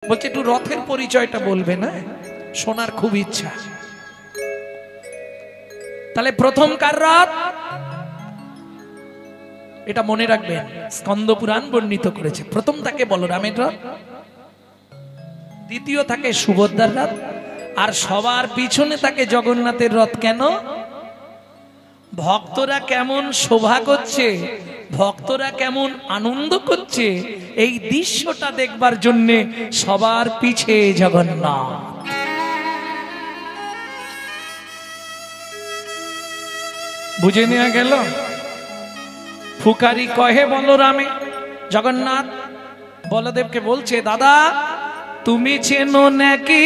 বলছে একটু রথের পরিচয়টা বলবে না, শোনার খুব ইচ্ছা। তাহলে প্রথম কার রথ এটা মনে রাখবেন, স্কন্দ পুরাণ বর্ণিত করেছে। প্রথম থাকে বলরামের রথ, দ্বিতীয় থাকে সুভদ্রার রথ, আর সবার পিছনে থাকে জগন্নাথের রথ। কেন? ভক্তরা কেমন শোভা করছে, ভক্তরা কেমন আনন্দ করছে, এই দৃশ্যটা দেখবার জন্য সবার পিছে জগন্নাথ। বুঝে নেওয়া গেল? ফুকারি কহে বলরামে, জগন্নাথ বলদেবকে বলছে, দাদা তুমি চেনো নাকি,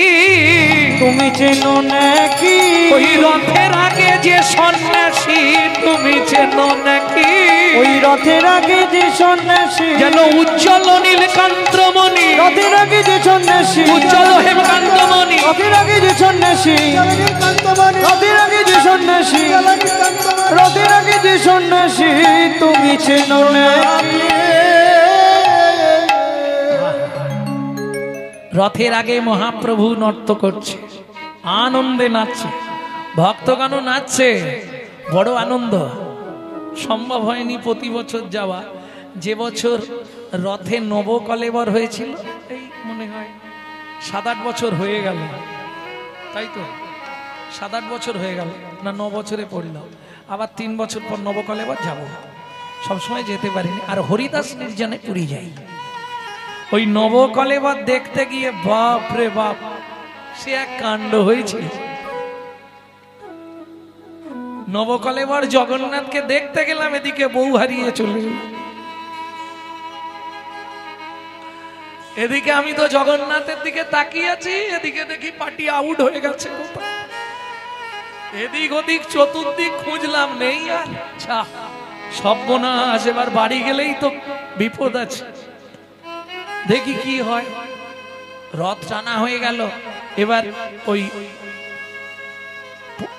তুমি চেনো নাকি ওই রথের আগে যে সন্ন্যাসী, তুমি চেনো নাকি ওই রথের আগে যে সন্ন্যাসী, যেন উজ্জ্বল নীলকান্তমণি, রথের আগে যে সন্ন্যাসী, উজ্জ্বল হেমকান্তমণি, রথের আগে যে সন্ন্যাসী, রথের আগে যে সন্ন্যাসী, রথের আগে যে সন্ন্যাসী, তুমি চেনো নাকি। রথের আগে মহাপ্রভু নৃত্য করছে, আনন্দে নাচছে, ভক্তগণ নাচছে, বড় আনন্দ। সম্ভব হয়নি প্রতি বছর যাওয়া। যে বছর রথে নবকলেবর হয়েছিল, এই মনে হয় 7-8 বছর হয়ে গেল, তাই তো 7-8 বছর হয়ে গেল না, 9 বছরে পড়ল। আবার 3 বছর পর নবকলেবর যাব, সবসময় যেতে পারিনি। আর হরিদাস নির্জনে পুরী যাই, ওই নবকলেবর দেখতে গিয়ে বাপ রে বাপ, সে এক কাণ্ড হয়েছিল। নবকলেবর জগন্নাথকে দেখতে গেলাম, এদিকে বউ হারিয়ে চলে গেল, এদিকে আমি তো জগন্নাথের দিকে তাকিয়ে আছি, এদিকে দেখি পার্টি আউট হয়ে গেছে। এদিক ওদিক চতুর্দিক খুঁজলাম, নেই। আর সর্বনাশ, এবার বাড়ি গেলেই তো বিপদ আছে। দেখি কি হয়। রথ টানা হয়ে গেল, এবার ওই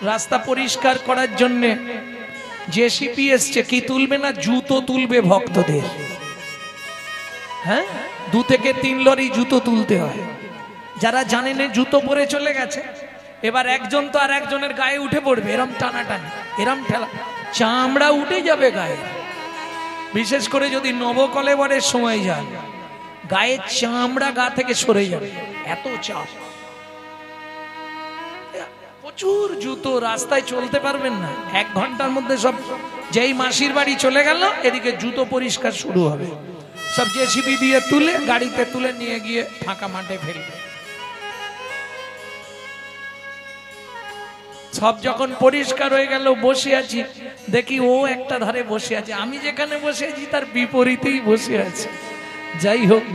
রাস্তা পরিষ্কার করার জন্য জেসিপি এসছে। কি তুলবে না? জুতো তুলবে ভক্তদের। হ্যাঁ, 2 থেকে 3 লরি জুতো তুলতে হয়। যারা জানেন জুতো পরে চলে গেছে, এবার একজন তো আর একজনের গায়ে উঠে পড়বে, এরম টানাটানি, এরম ঠেলা, চামড়া উঠে যাবে গায়ে। বিশেষ করে যদি নবকলেবরের সময় যান, গায়ের চামড়া গা থেকে সরে যাবে, এত চাপ। প্রচুর জুতো, রাস্তায় চলতে পারবেন না। 1 ঘন্টার মধ্যে সব, যেই মাসির বাড়ি চলে গেল, এদিকে জুতো পরিষ্কার শুরু হবে। সব জেসিবি দিয়ে তুলে গাড়িতে তুলে নিয়ে গিয়ে ফাঁকা মাঠে ফেলবে। সব যখন পরিষ্কার হয়ে গেল, বসে আছি, দেখি ও একটা ধারে বসে আছে, আমি যেখানে বসে আছি তার বিপরীতেই বসে আছে। যাই হোক,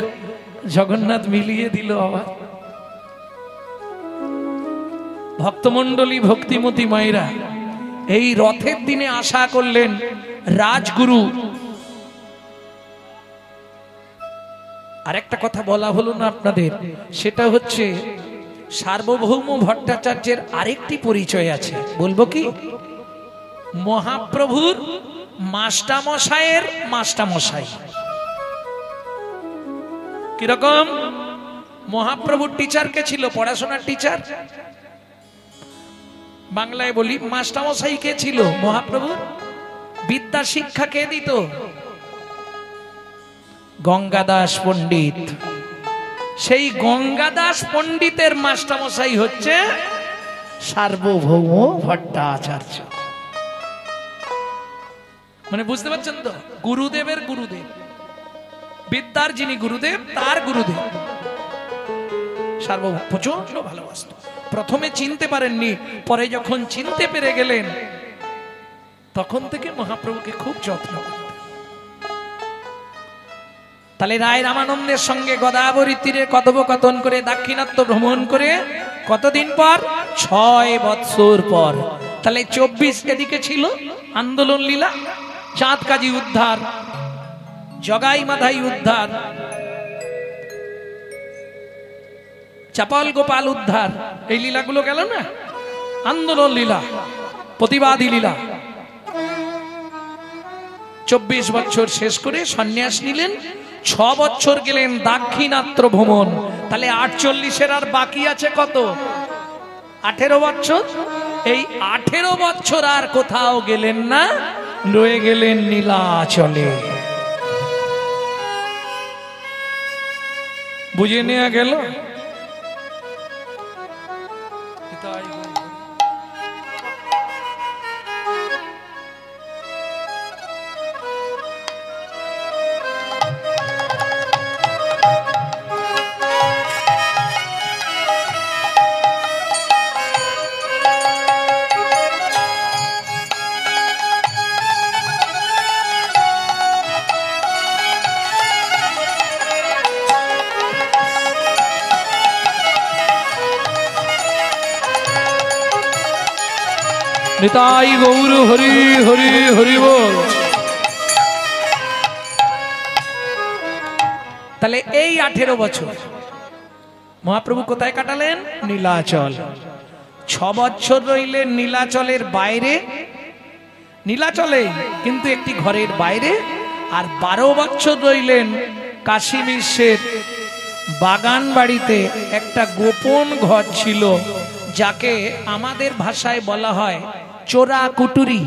জগন্নাথ মিলিয়ে দিল আবার। ভক্তমন্ডলী, ভক্তিমতী মায়েরা, এই রথের দিনে আশা করলেন রাজগুরু। আরেকটা কথা বলা হলো না আপনাদের, সেটা হচ্ছে সার্বভৌম ভট্টাচার্যের আরেকটি পরিচয় আছে, বলবো কি? মহাপ্রভুর মাস্টারমশাইয়ের মাস্টারমশাই। কিরকম? মহাপ্রভুর টিচার কে ছিল? পড়াশোনার টিচার। বাংলায় বলি, মাস্টারমশাই কে ছিল মহাপ্রভুর? বিদ্যা শিক্ষা কে দিত? গঙ্গাদাস পণ্ডিত। সেই গঙ্গাদাস পণ্ডিতের মাস্টারমশাই হচ্ছে সার্বভৌম ভট্টাচার্য। মানে বুঝতে পারছেন তো? গুরুদেবের গুরুদেব, বিদ্যার যিনি গুরুদেব, তার গুরুদেব সার্বভৌম। প্রচন্ড ভালোবাসত। প্রথমে চিনতে পারেননি, পরে যখন চিনতে পেরে গেলেন, তখন থেকে মহাপ্রভুকে খুব যত্ন করতেন। তাহলে রায় রামানন্দের সঙ্গে গোদাবরী তীরে কথোপকথন করে, দাক্ষিণাত্য ভ্রমণ করে, কতদিন পর? 6 বৎসর পর। তাহলে 24 এদিকে ছিল আন্দোলন লীলা, চাঁদ কাজী উদ্ধার, জগাই মাধাই উদ্ধার, চাপাল গোপাল উদ্ধার, এই লীলাগুলো গেল না। আন্দোলন লীলা, প্রতিবাদী লীলা। 24 বছর শেষ করে সন্ন্যাস নিলেন। 6 বছর গেলেন দাক্ষিণাত্য ভ্রমণ। তাহলে 48-এর আর বাকি আছে কত? 18 বছর। এই 18 বছর আর কোথাও গেলেন না, রয়ে গেলেন নীলাচলে। বুঝে নেওয়া গেল? নিতাই গৌর হরি হরি হরি বল। তাহলে এই 18 বছর মহাপ্রভু কোথায় কাটালেন? নীলাচল। 6 বছর রইলেন নীলাচলের বাইরে, নীলাচলে কিন্তু একটি ঘরের বাইরে। আর 12 বছর রইলেন কাশী বিশ্বের বাগান বাড়িতে। একটা গোপন ঘর ছিল, যাকে আমাদের ভাষায় বলা হয় চোরা কুটুরি।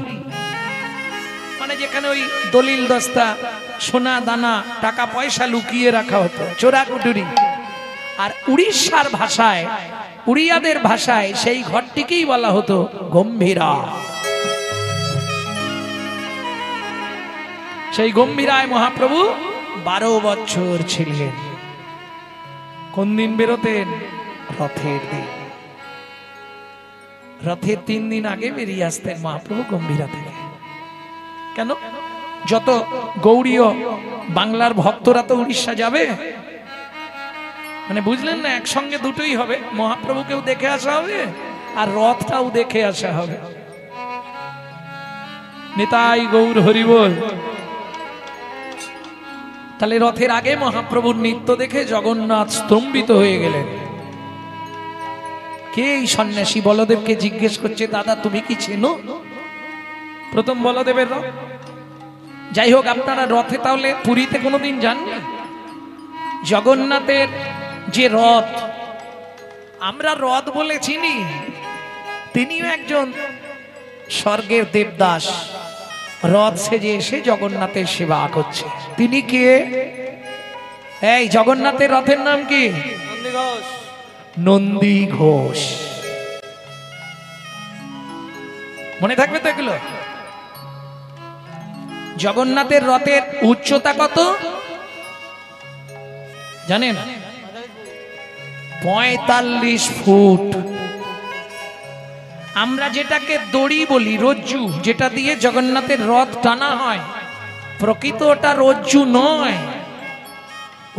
মানে যেখানে ওই দলিল দস্তা, সোনা দানা, টাকা পয়সা লুকিয়ে রাখা হতো, চোরা কুটুরি। আর উড়িষ্যার ভাষায়, উড়িয়াদের ভাষায় সেই ঘরটিকেই বলা হতো গম্ভীরা। সেই গম্ভীরায় মহাপ্রভু 12 বছর ছিলেন। কোন দিন বেরোতেন? রথের দিন। রথের 3 দিন আগে বেরিয়ে আসতেন মহাপ্রভু গম্ভীরা থেকে। কেন? যত গৌড়ীয় বাংলার ভক্তরা তো উড়িষ্যা যাবে, মানে বুঝলেন না, একসঙ্গে দুটোই হবে। মহাপ্রভুকেও দেখে আসা হবে আর রথটাও দেখে আসা হবে। নিতাই গৌর হরি বল। তাহলে রথের আগে মহাপ্রভুর নৃত্য দেখে জগন্নাথ স্তম্ভিত হয়ে গেলেন। কে এই সন্ন্যাসী? বলদেবকে জিজ্ঞেস করছে, দাদা তুমি কি চেনো? প্রথম বলদেবের রথ। যাই হোক, আপনারা রথে তাহলে পুরীতে কোনোদিন যাননি? জগন্নাথের যে রথ আমরা রথ বলে চিনি, তিনিও একজন স্বর্গের দেবদাস। রথ সেজে এসে জগন্নাথের সেবা করছে। তিনি কে? এই জগন্নাথের রথের নাম কি? নন্দী ঘোষ। মনে থাকবে তো এগুলো? জগন্নাথের রথের উচ্চতা কত জানেন? 45 ফুট। আমরা যেটাকে দড়ি বলি, রজ্জু, যেটা দিয়ে জগন্নাথের রথ টানা হয়, প্রকৃত ওটা রজ্জু নয়,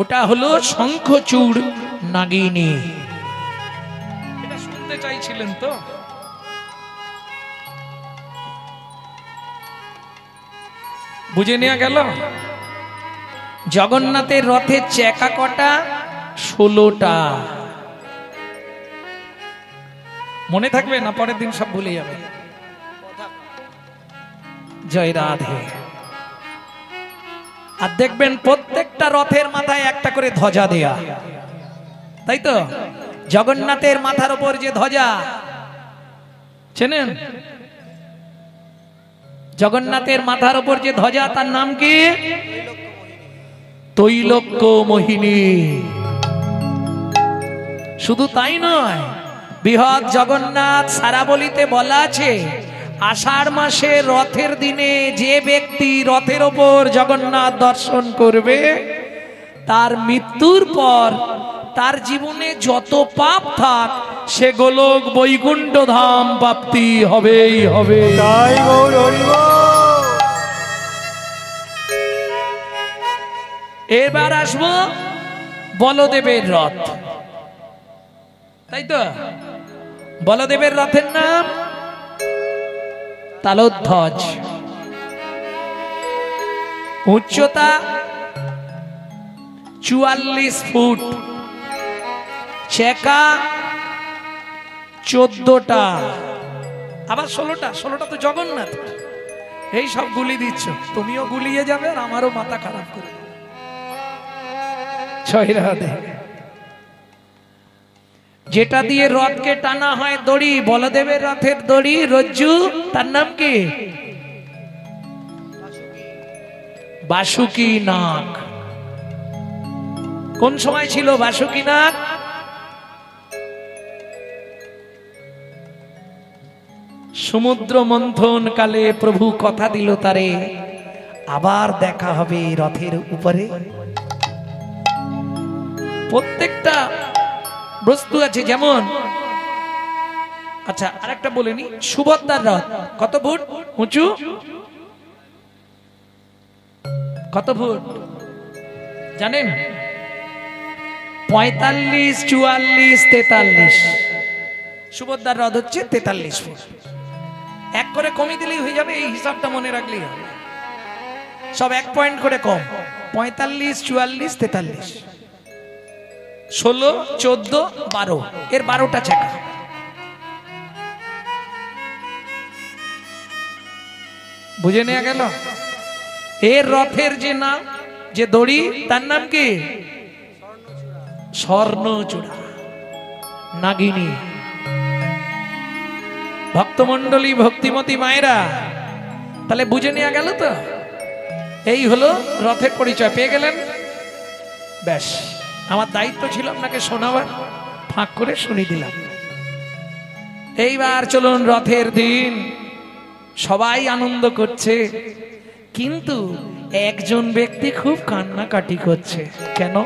ওটা হলো শঙ্খচূড় নাগিনী। এটা শুনতে চাইছিলেন তো? বুঝে নেওয়া গেল? জগন্নাথের রথের চাকা কটা? 16টা। মনে থাকবে না? পরের দিন সব ভুলে যাবে। জয় রাধে। আর দেখবেন প্রত্যেকটা রথের মাথায় একটা করে ধ্বজা দেয়া, তাই তো? জগন্নাথের মাথার উপর যে ধ্বজা, চেনেন? জগন্নাথের মাথার উপর যে ধ্বজা, তার নাম কি? তৈলক্য মোহিনী। শুধু তাই নয়, বৃহৎ জগন্নাথ সারাবলিতে বলা আছে, আষাঢ় মাসে রথের দিনে যে ব্যক্তি রথের ওপর জগন্নাথ দর্শন করবে, তার মৃত্যুর পর তার জীবনে যত পাপ থাক সে গোলক বৈকুণ্ঠ ধাম প্রাপ্তি হবেই হবে। এবার আসবো বলদেবের রথ, তাই তো? বলদেবের রথের নাম তালধ্বজ। উচ্চতা 44 ফুট, চাকা 14টা, আবার 16টা তো জগন্নাথ। এই সব গুলি দিচ্ছ, তুমিও গুলিয়ে যাবে আর আমারও মাথা খারাপ করে। জয় রাধে। যেটা দিয়ে রথকে টানা হয় দড়ি, বলদেবের রথের দড়ি রজ্জু, তার নাম কি? বাসুকি নাগ। কোন সময় ছিল বাসুকি নাগ? সমুদ্র মন্থন কালে প্রভু কথা দিল তারে, আবার দেখা হবে রথের উপরে। প্রত্যেকটা বস্তু আছে, যেমন আচ্ছা আরেকটা বলে নি, সুভদ্রার রথ কত ফুট উঁচু? কত ফুট জানেন? 45, 44, 43। সুভদ্রার রথ হচ্ছে 43 ফুট। এক করে কমিয়ে দিলেই হয়ে যাবে, এই হিসাবটা মনে রাখলেই হবে। সব 1 পয়েন্ট করে কম, 45, 44, 43, 16, 14, 12, এর 12টা চাকা। বুঝে নেওয়া গেল? এর রথের যে নাম, যে দড়ি, তার নাম কি? স্বর্ণচূড়া, নাগিনী। ভক্তমন্ডলী, ভক্তিমতী মায়েরা, তাহলে বুঝে নেওয়া গেল তো? এই হলো রথের পরিচয়। পেয়ে গেলেন? ব্যাস, আমার দায়িত্ব ছিল আপনাকে শোনাবার, ফাঁক করে শুনিয়ে দিলাম। এইবার চলুন, রথের দিন সবাই আনন্দ করছে, কিন্তু একজন ব্যক্তি খুব কান্নাকাটি করছে। কেন?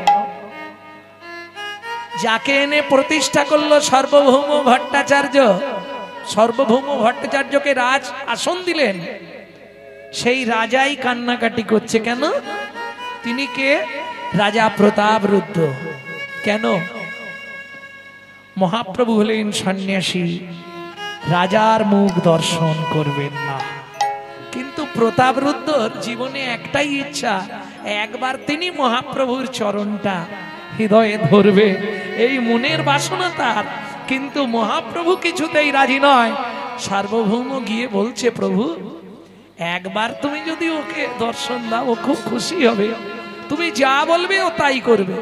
যাকে এনে প্রতিষ্ঠা করলো সার্বভৌম ভট্টাচার্য, সার্বভৌম ভট্টাচার্যকে রাজ আসন দিলেন, সেই রাজাই কান্নাকাটি করছে। কেন? তিনি কে? রাজা প্রতাপরুদ্র। কেন? মহাপ্রভু হলেন সন্ন্যাসী, রাজার মুখ দর্শন করবেন না, কিন্তু প্রতাপরুদ্রর জীবনে একটাই ইচ্ছা, একবার তিনি মহাপ্রভুর চরণটা হৃদয়ে ধরবে, এই মনের বাসনা তার। কিন্তু মহাপ্রভু কিছুতেই রাজি নয়। সার্বভৌম গিয়ে বলছে, প্রভু একবার তুমি যদি ওকে দর্শন দাও, ও খুব খুশি হবে, তুমি যা বলবে ও তাই করবে।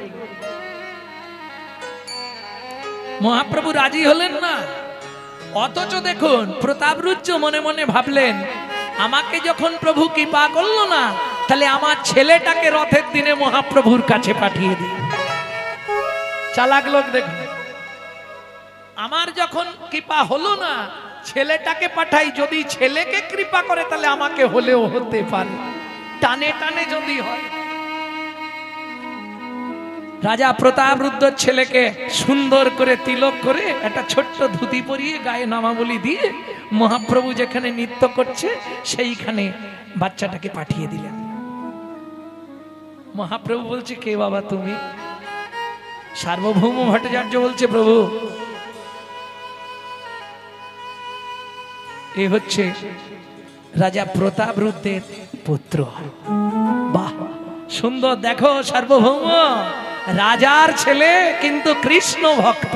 মহাপ্রভু রাজি হলেন না। অথচ দেখুন, প্রতাপরুদ্র মনে মনে ভাবলেন, আমাকে যখন প্রভু কৃপা করলো না, তাহলে আমার ছেলেটাকে রথের দিনে মহাপ্রভুর কাছে পাঠিয়ে দিই। চালাক লোক দেখুন, আমার যখন কৃপা হলো না, ছেলেটাকে পাঠাই, যদি ছেলেকে কৃপা করে তাহলে আমাকে হলেও হতে পারে, টানে টানে যদি হয়। রাজা প্রতাপরুদ্র ছেলেকে সুন্দর করে তিলক করে একটা ছোট্ট ধুতি পরিয়ে গায়ে নামাবলি দিয়ে মহাপ্রভু যেখানে নৃত্য করছে সেইখানে বাচ্চাটাকে পাঠিয়ে দিলেন। মহাপ্রভু বলছে, কে বাবা তুমি? সার্বভৌম ভট্টাচার্য বলছে, প্রভু এ হচ্ছে রাজা প্রতাপরুদ্রের পুত্র। বাহ, সুন্দর। দেখো সার্বভৌম, রাজার ছেলে কিন্তু কৃষ্ণ ভক্ত।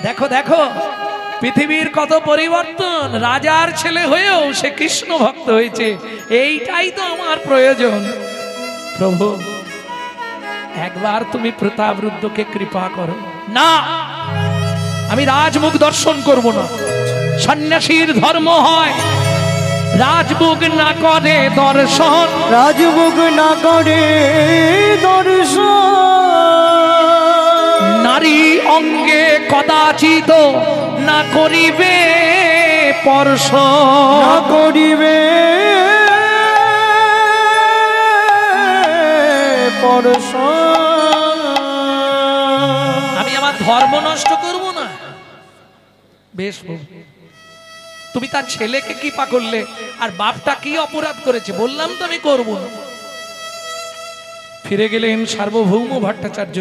দেখো দেখো, পৃথিবীর কত পরিবর্তন, রাজার ছেলে হয়েও সে কৃষ্ণ ভক্ত হয়েছে। এইটাই তো আমার প্রয়োজন। প্রভু একবার তুমি প্রতাপরুদ্রকে কৃপা করো। না, আমি রাজমুখ দর্শন করব না। সন্ন্যাসীর ধর্ম হয় রাজমুখ না করে দর্শন, রাজমুখ না করে দর্শন, নারী অঙ্গে কদাচিত না করিবে স্পর্শ, না করিবে স্পর্শ। আমি আমার ধর্ম নষ্ট করব না। বেশ, তুমি তার ছেলেকে কি পা করলে, আর বাপটা কি অপরাধ করেছে? বললাম তো আমি করব না। ফিরে গেলেন সার্বভৌম ভট্টাচার্য,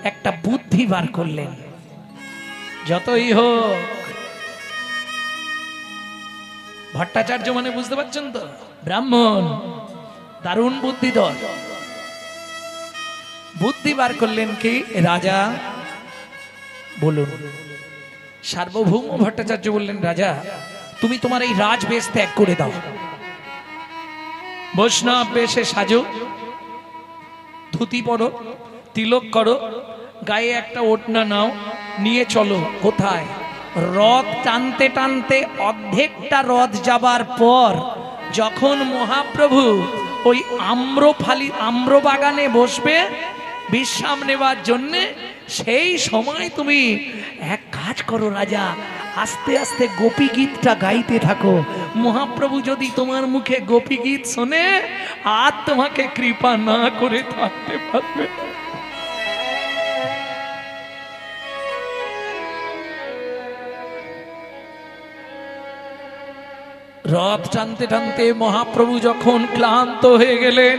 একটা বুদ্ধি বার করলেন। যতই হোক, ভট্টাচার্য মানে বুঝতে পারছেন তো, ব্রাহ্মণ, দারুণ বুদ্ধিধর। বুদ্ধি বার করলেন কি, রাজা বলুন। সার্বভৌম ভট্টাচার্য বললেন, রাজা তুমি তোমার এই রাজবেশ ত্যাগ করে দাও, বৈষ্ণব বেশে সাজো, ধুতি পরো, তিলক করো, গায়ে একটা ওড়না নাও, নিয়ে চলো। কোথায়? রথ টানতে টানতে অর্ধেকটা রথ যাবার পর যখন মহাপ্রভু ওই আম্র বাগানে বসবে বিশ্রাম নেবার জন্যে, সেই সময় তুমি এক কাজ করো রাজা, আস্তে আস্তে গোপী গীতটা গাইতে থাকো। মহাপ্রভু যদি তোমার মুখে গোপী গীত শোনে আর তোমাকে কৃপা না করে থাকতে পারবে। রথ টানতে টানতে মহাপ্রভু যখন ক্লান্ত হয়ে গেলেন,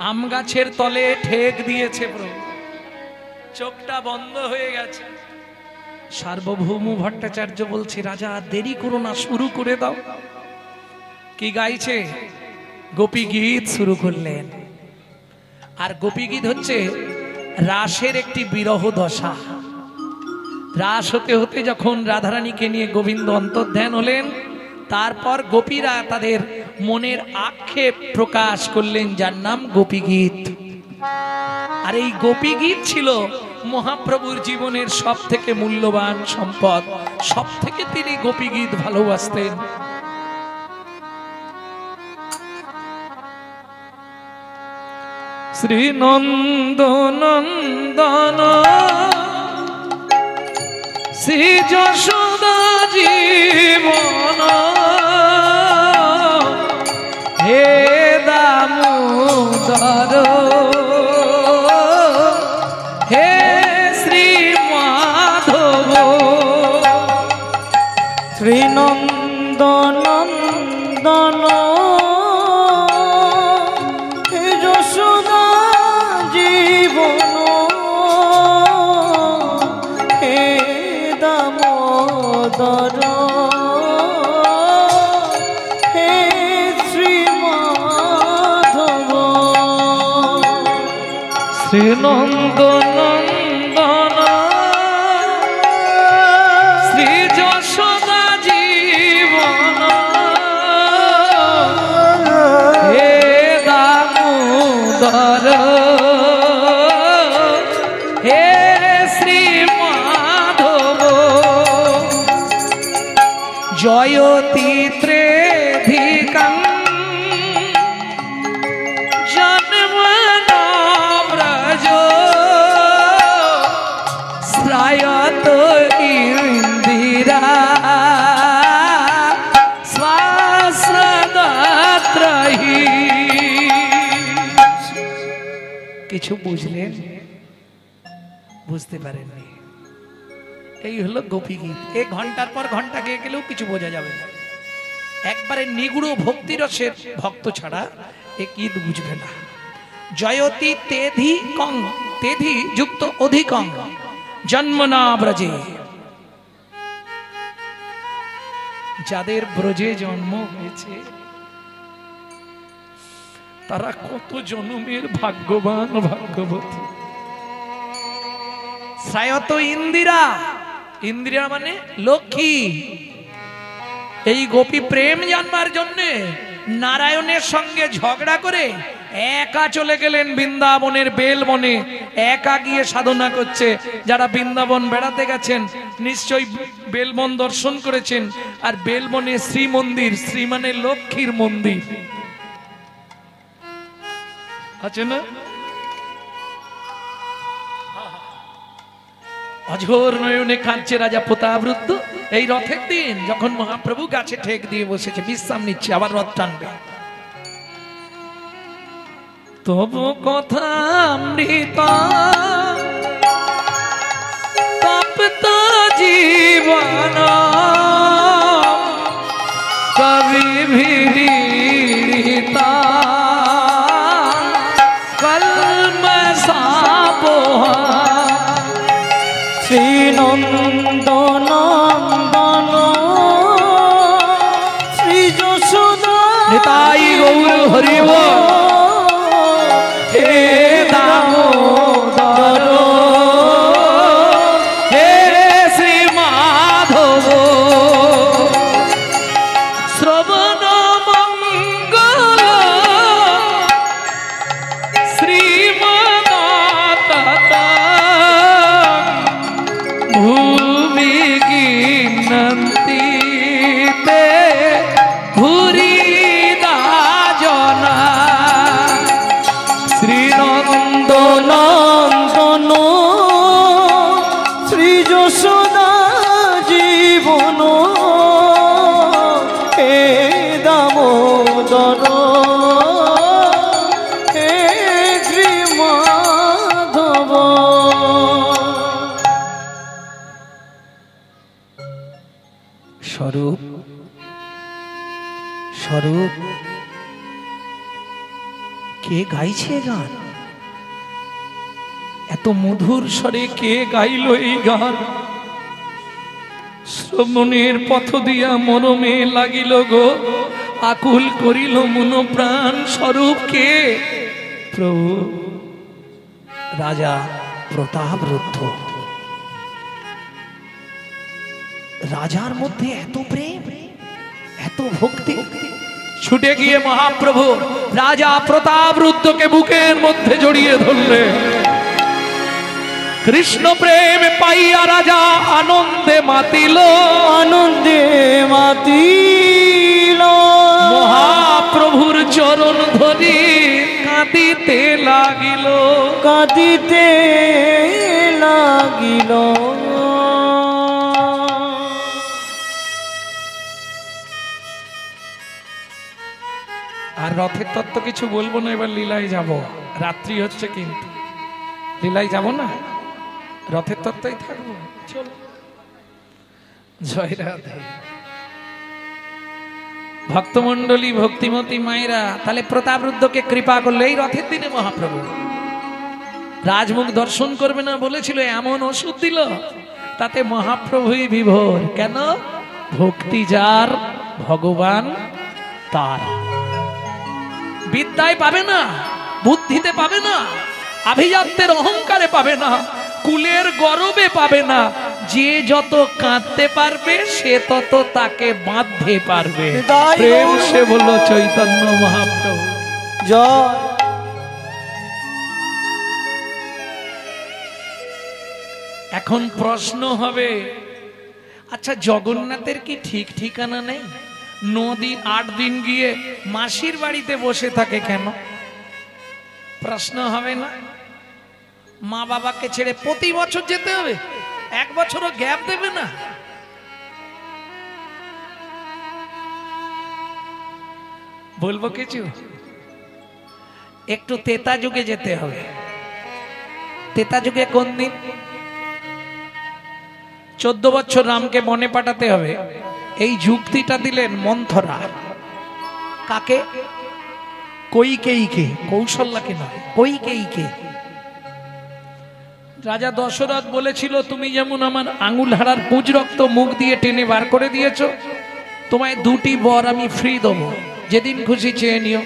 আম গাছের তলে ঠেক দিয়েছে প্রভু, চোখটা বন্ধ হয়ে গেছে। সার্বভৌম ভট্টাচার্য বলছে, রাজা দেরি করো না, শুরু করে দাও। কি গাইছে? গোপী গীত শুরু করলেন। আর গোপী গীত হচ্ছে রাসের একটি বিরহ দশা। রাস হতে হতে যখন রাধারানীকে নিয়ে গোবিন্দ অন্তর্ধান হলেন, তারপর গোপীরা তাদের মনের আক্ষেপ প্রকাশ করলেন, যার নাম গোপী গীত। আর এই গোপী গীত ছিল মহাপ্রভুর জীবনের সব থেকে মূল্যবান সম্পদ। সব থেকে তিনি গোপী গীত ভালোবাসতেন। শ্রী নন্দ নন্দন শ্রী যশোদা জীবন হে দামোদর হে শ্রী মাধব। শ্রী নন্দ নন্দন হে যশোদা জীবন হে দামোদর হে শ্রী মাধব। শ্রী নন্দ নন্দন শ্রী যশোদা জীবন হে দামোদর হে শ্রী মাধব। জয়তি ত্রেধিকাং জন্মন ব্রজ শ্রায়ত ইন্দিরা শ্বাসদাত্রহি। কিছু বুঝলেন? বুঝতে পারেননি? এই হলো গোপী গীত। এক ঘন্টার পর ঘন্টা গিয়ে গেলেও কিছু বোঝা যাবে না। একবারে নিগুড় ভক্তিরসের ভক্ত ছাড়া এ গীত বুঝবে না। জয়তি তেধি কং, তেধি যুক্ত অধিকং জন্মনা ব্রজে। যাদের ব্রজে জন্ম হয়েছে তারা কত জন্মের ভাগ্যবান ভাগ্যবতী। শ্রায়ত ইন্দিরা, ইন্দিরা মানে লক্ষ্মী। এই গোপী প্রেম জানবার জন্য নারায়ণের সঙ্গে ঝগড়া করে একা চলে গেলেন বৃন্দাবনের বেলবনে। একা গিয়ে সাধনা করছে। যারা বৃন্দাবন বেড়াতে গেছেন নিশ্চয়ই বেলবন দর্শন করেছেন। আর বেলবনে শ্রী মন্দির, শ্রী মানে লক্ষ্মীর মন্দির আছে না? অঝোর নয়নে কাঁদছে রাজা প্রতাপরুদ্ধ। এই রথের দিন যখন মহাপ্রভু গাছে ঠেক দিয়ে বসেছে, বিশ্রাম নিচ্ছে, আবার রথ টানবে। তবু কথা অমৃত তপ্ত জীবন কবি ভিড়িতা কলমসাপোহা। শ্রী নন্দ নন্দন শ্রী যশোদা নিতাই গৌর হরি বল। হে দামোদর হে শ্রী মাধব শ্রবণ মঙ্গল শ্রীমদাত নন্দনন্দন শ্রী যশোদা জীবন হে দামোদর হে শ্রী মাধব। স্বরূপ স্বরূপ কে গাইছে গান? এত মধুর স্বরে কে গাইল এই গান? শ্রবণের পথ দিয়া মরমে লাগিল গো, আকুল করিল মন প্রাণ। স্বরূপ কে? প্রভু রাজা প্রতাপরুদ্ধ। রাজার মধ্যে এত প্রেম, এত ভক্তি। ছুটে গিয়ে মহাপ্রভু রাজা প্রতাপরুদ্ধকে বুকের মধ্যে জড়িয়ে ধরলে। কৃষ্ণ প্রেম পাইয়া রাজা আনন্দে মাতিল, আনন্দে মাতিল। মহাপ্রভুর চরণ ধরি কাঁদিতে লাগিল, কাঁদিতে লাগিল। আর রথের তত্ত্ব কিছু বলবো না, এবার লীলায় যাব। রাত্রি হচ্ছে কিন্তু লীলায় যাব না, রথের তত্ত্বই থাকবো। চলো, জয় রাধে। ভক্তমন্ডলী, ভক্তিমতী মায়েরা, তাহলে প্রতাপরুদ্ধকে কৃপা করলে এই রথের দিনে মহাপ্রভু রাজমুখ দর্শন করবে না বলেছিল, এমন ওষুধ দিল তাতে মহাপ্রভুই বিভোর। কেন? ভক্তি যার ভগবান তার। বিদ্যায় পাবে না, বুদ্ধিতে পাবে না, আভিজাত্যের অহংকারে পাবে না, কুলের গর্বে পাবে না। যে যত কাঁদতে পারবে সে তত তাকে বাঁধতে পারবে। প্রেম সে বলল চৈতন্য মহাপ্রভু। জয়। এখন প্রশ্ন হবে, আচ্ছা জগন্নাথের কি ঠিক ঠিকানা নেই? 9 দিন 8 দিন গিয়ে মাসির বাড়িতে বসে থাকে কেন? প্রশ্ন হবে না? মা বাবাকে ছেড়ে প্রতি বছর যেতে হবে? 1 বছরও গ্যাপ দেবে না? বলবো কিছু? একটু তেতা যুগে যেতে হবে। তেতা যুগে কোন দিন? 14 বছর রামকে বনে পাঠাতে হবে। এই যুক্তিটা দিলেন মন্থরা। কাকে? কৈকেয়ীকে, কৌশল্যাকে নয়, কৈকেয়ীকে। রাজা দশরথ বলেছিল, তুমি যেমন আমার আঙুল হাড়ার পুঁজ রক্ত মুখ দিয়ে টেনে বার করে দিয়েছো, তোমায় 2টি বর আমি ফ্রি দেবো, যেদিন খুশি চেয়ে নিও।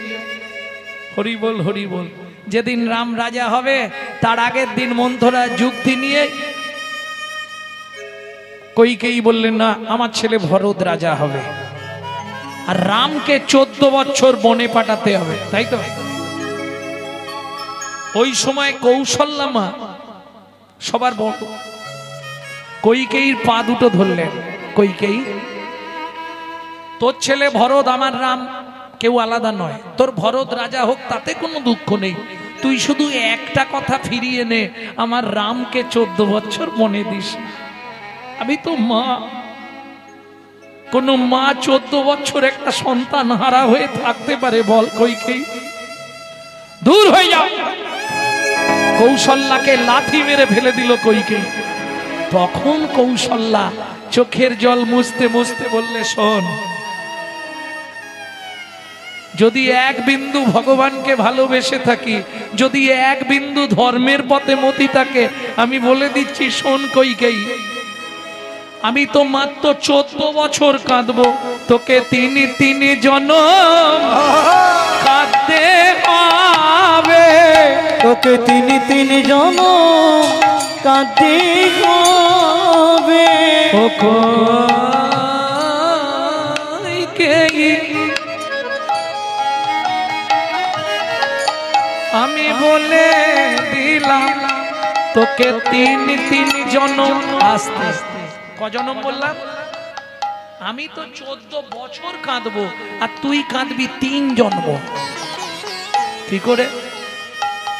হরি বল, হরি বল। যেদিন রাম রাজা হবে তার আগের দিন মন্থরা যুক্তি নিয়ে কৈকেয়ী বললেন, না, আমার ছেলে ভরত রাজা হবে, আর রামকে 14 বছর বনে পাঠাতে হবে, তাই তো? ওই সময় কৌশল্যা মা সবার বড়, কৈকেয়ীর পা দুটো ধরলেন। কৈকেয়ী, তোর ছেলে ভরত আমার রাম কেউ আলাদা নয়, তোর ভরত রাজা হোক তাতে কোনো দুঃখ নেই, তুই শুধু একটা কথা ফিরিয়ে নে, আমার রামকে 14 বছর বনে দিস। আমি তো মা, কোন মা 14 বছর একটা সন্তান হারা হয়ে থাকতে পারে বল? কৈকেয়ী, দূর হয়ে যাও। কৌশল্যাকে লাথি মেরে ফেলে দিল কৈকেয়ী। তখন কৌশল্যা চোখের জল মুছতে মুছতে বললে, শোন, যদি 1 বিন্দু ভগবানকে ভালোবেসে থাকি, যদি 1 বিন্দু ধর্মের পথে মতি থাকে, আমি বলে দিচ্ছি, শোন কৈকেয়ী, আমি তো মাত্র 14 বছর কাঁদবো, তোকে 3 জনম কাঁদতে হবে, তোকে 3 জনম কাঁদতে হবে। ও কৈকেয়ী, আমি বলে দিলাম তোকে 3 জনম। আস্তে আস্তে কজনম বললাম? আমি তো 14 বছর কাঁদবো আর তুই কাঁদবি 3 জন্ম। কি করে?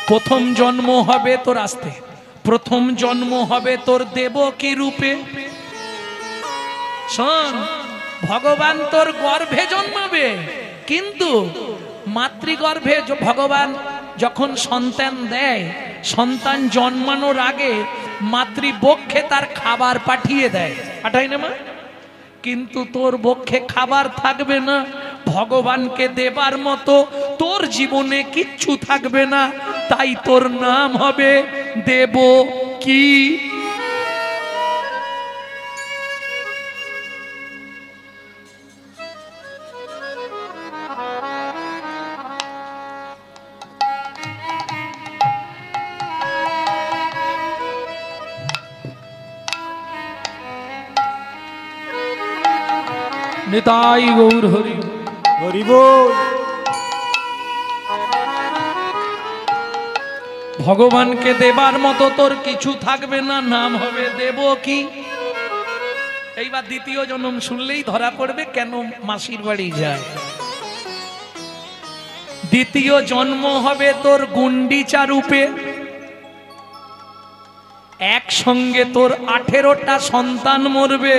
প্রথম জন্ম হবে তোর আসতে, প্রথম জন্ম হবে তোর দেবকী রূপে। শোন, ভগবান তোর গর্ভে জন্মাবে, কিন্তু মাতৃগর্ভে ভগবান যখন সন্তান দেয়, সন্তান জন্মানোর আগে মাতৃবক্ষে তার খাবার পাঠিয়ে দেয়, পাঠায় না মা? কিন্তু তোর বক্ষে খাবার থাকবে না, ভগবানকে দেবার মতো তোর জীবনে কিচ্ছু থাকবে না, তাই তোর নাম হবে দেবকী। নিতাই গৌর হরি হরি বল। ভগবানকে দেবার মতো তোর কিছু থাকবে না, নাম হবে দেবকী। এইবার দ্বিতীয় জন্ম শুনলেই ধরা পড়বে কেন মাসির বাড়ি যায়। দ্বিতীয় জন্ম হবে তোর গুন্ডিচা রূপে। একসঙ্গে তোর 18টা সন্তান মরবে,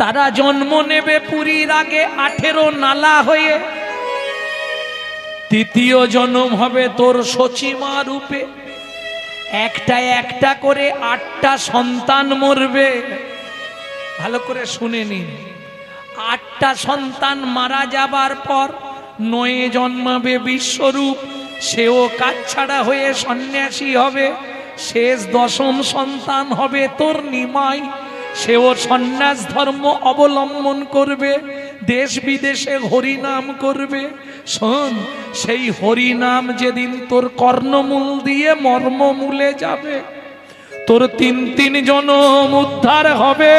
তারা জন্ম নেবে পুরীর আগে 18 নালা হয়ে। তৃতীয় জন্ম হবে তোর সচিমা রূপে, একটা একটা করে 8টা সন্তান মরবে। ভালো করে শুনে নিন, 8টা সন্তান মারা যাবার পর 9 জন্মাবে বিশ্বরূপ, সেও কাছছাড়া হয়ে সন্ন্যাসী হবে। শেষ 10ম সন্তান হবে তোর নিমাই, সেও সন্ন্যাস ধর্ম অবলম্বন করবে, দেশ বিদেশে হরিনাম করবে। শোন, সেই হরিনাম যেদিন তোর কর্ণমূল দিয়ে মর্মমূলে যাবে, তোর 3 জনম উদ্ধার হবে।